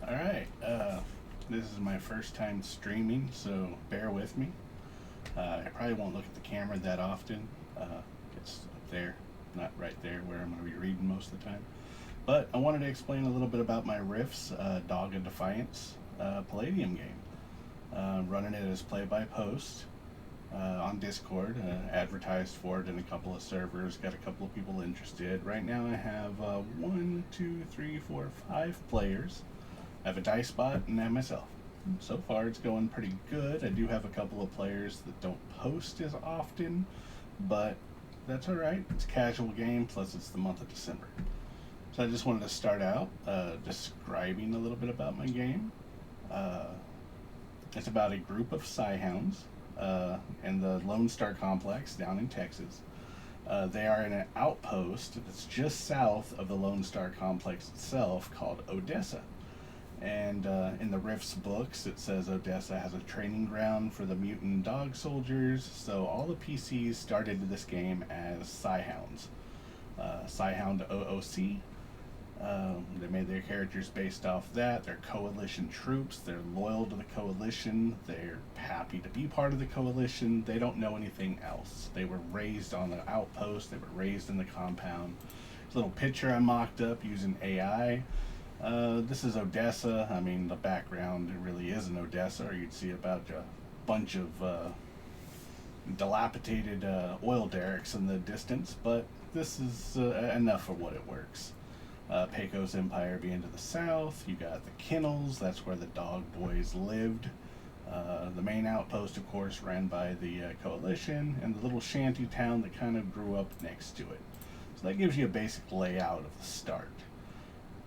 Alright, this is my first time streaming, so bear with me. I probably won't look at the camera that often. It's up there, not right there where I'm going to be reading most of the time. But I wanted to explain a little bit about my Riffs Dog and Defiance Palladium game. Running it as play-by-post on Discord, advertised for it in a couple of servers, got a couple of people interested. Right now I have 1, 2, 3, 4, 5 players. I have a dice bot and I myself. So far, it's going pretty good. I do have a couple of players that don't post as often, but that's all right. It's a casual game, plus it's the month of December. So I just wanted to start out describing a little bit about my game. Uh, it's about a group of Psyhounds in the Lone Star Complex down in Texas. They are in an outpost that's just south of the Lone Star Complex itself called Odessa. And in the Rift's books, it says Odessa has a training ground for the mutant dog soldiers. So all the PCs started this game as Psyhounds. Psyhound OOC. They made their characters based off that. They're coalition troops. They're loyal to the coalition. They're happy to be part of the coalition. They don't know anything else. They were raised on the outpost. They were raised in the compound. This little picture I mocked up using AI. This is Odessa. I mean, the background it really is in Odessa, or you'd see about a bunch of dilapidated oil derricks in the distance. But this is enough for what it works. Pecos Empire being to the south. You got the kennels. That's where the dog boys lived. The main outpost, of course, ran by the coalition, and the little shanty town that kind of grew up next to it. So that gives you a basic layout of the start.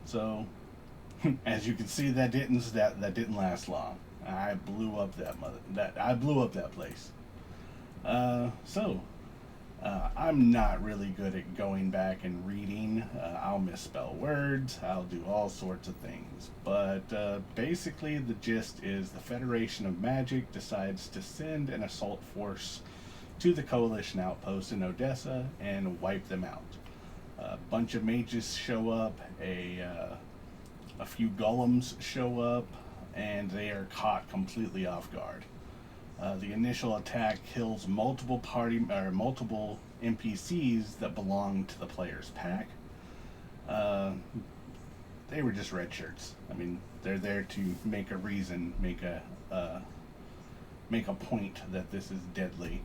So, as you can see, that didn't last long. I blew up I blew up that place. So I'm not really good at going back and reading. I'll misspell words. I'll do all sorts of things. But basically, the gist is the Federation of Magic decides to send an assault force to the Coalition outpost in Odessa and wipe them out. A bunch of mages show up. A few golems show up, and they are caught completely off guard. The initial attack kills multiple NPCs that belong to the player's pack. They were just red shirts. I mean, they're there to make a reason, make a point that this is deadly.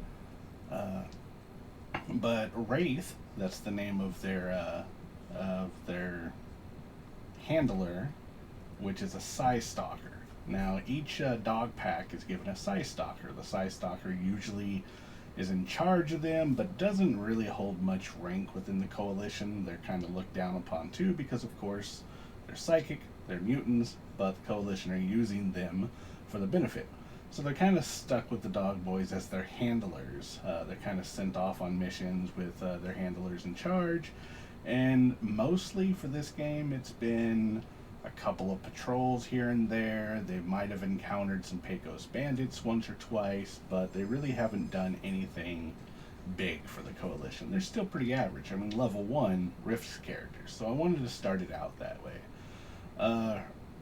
But Wraith, that's the name of their handler, which is a Psy Stalker. Now, each dog pack is given a Psy Stalker. The Psy Stalker usually is in charge of them, but doesn't really hold much rank within the Coalition. They're kind of looked down upon too, because of course they're psychic, they're mutants, but the Coalition are using them for the benefit. So they're kind of stuck with the dog boys as their handlers. They're kind of sent off on missions with their handlers in charge. And mostly for this game, it's been a couple of patrols here and there. They might have encountered some Pecos bandits once or twice, but they really haven't done anything big for the Coalition. They're still pretty average. I mean, level 1 Rift's characters. So I wanted to start it out that way.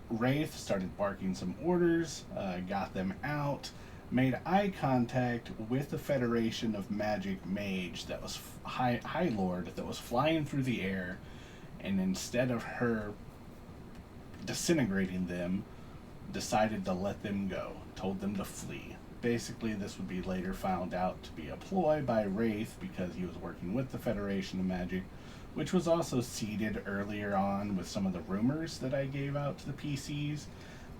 Wraith started barking some orders, got them out, made eye contact with the Federation of Magic mage that was High Lord that was flying through the air, and instead of her disintegrating them, decided to let them go, told them to flee. Basically, this would be later found out to be a ploy by Wraith because he was working with the Federation of Magic, which was also seeded earlier on with some of the rumors that I gave out to the PCs,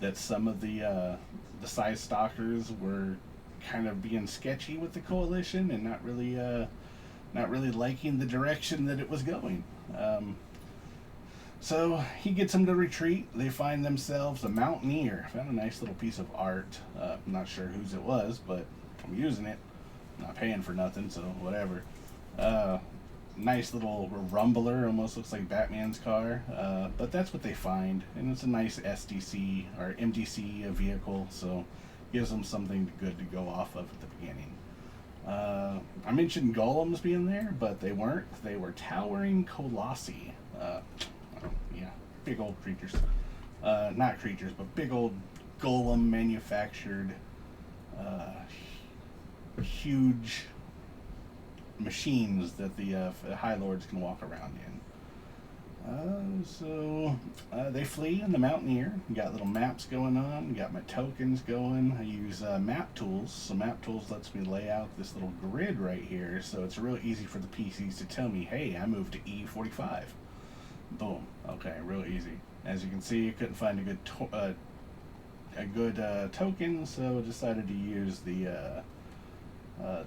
that some of the Psy Stalkers were kind of being sketchy with the Coalition and not really liking the direction that it was going. So he gets them to retreat. They find themselves a mountaineer. Found a nice little piece of art. I'm not sure whose it was, but I'm using it. I'm not paying for nothing, so whatever. Nice little rumbler, almost looks like Batman's car. But that's what they find, and it's a nice SDC or MDC vehicle, so gives them something good to go off of at the beginning. I mentioned golems being there, but they weren't. They were towering colossi. Yeah, big old creatures. not creatures, but big old golem manufactured, uh, huge machines that the High Lords can walk around in. So they flee in the Mountaineer. Got little maps going on. Got my tokens going. I use map tools. So map tools lets me lay out this little grid right here. So it's real easy for the PCs to tell me, hey, I moved to E45. Boom. Okay, real easy. As you can see, I couldn't find a good token, so decided to use the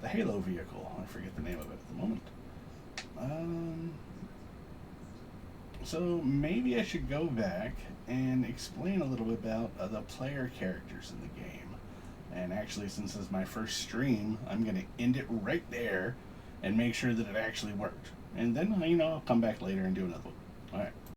Halo vehicle. I forget the name of it at the moment. Um, so maybe I should go back and explain a little bit about the player characters in the game. And actually, since this is my first stream, I'm going to end it right there and make sure that it actually worked. And then, I'll come back later and do another one. Alright.